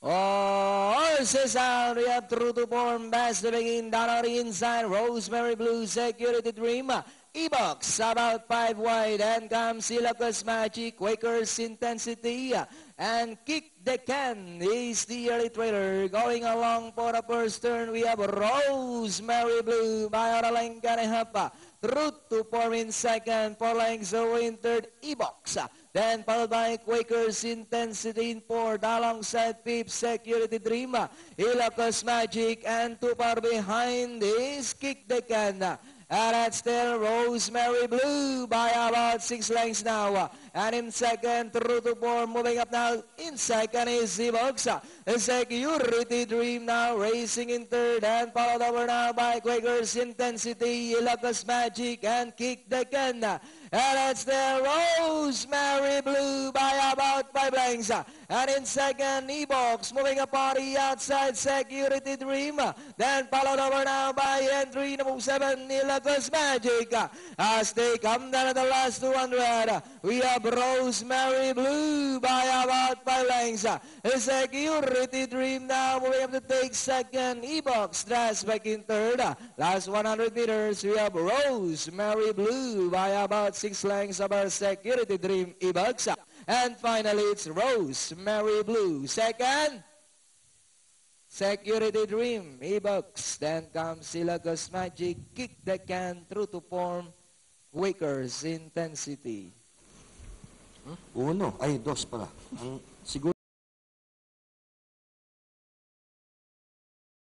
Horses out, we have True to Form, Best to Begin, down on the inside, Rosemary Blue, Security Dream, E-Box, about 5 wide, and comes Silacus Magic, Quaker's Intensity, and Kick the Can is the early trailer. Going along for the first turn, we have Rosemary Blue, by Oralenga and Hapa, True to Form in second, 4 lengths away in third, E-Box. Then followed by Quaker's Intensity in fourth, alongside fifth, Security Dream, Ilocos Magic, and too far behind is Kick the Can. And that's still Rosemary Blue by about 6 lengths now. And in second, True to Form, moving up now. In second is E-Box. Security Dream now racing in third, and followed over now by Quaker's Intensity, Ilocos Magic, and Kick the Can. And it's the Rosemary Blue by about 5 lengths. And in second, E-Box, moving up on the outside, Security Dream. Then followed over now by entry number 7, Ilocos Magic. As they come down to the last 200, we have Rosemary Blue by about 5 lengths. Security Dream now moving up to take second. E-Box Dress back in third. Last 100 meters, we have Rosemary Blue by about 6 lengths of our Security Dream, E-Box. And finally, it's Rosemary Blue. Second, Security Dream, E-Box. Then comes Silacus Magic, Kick the Can, True to Form, Quaker's Intensity. Uno, ay dos pala. Ang siguro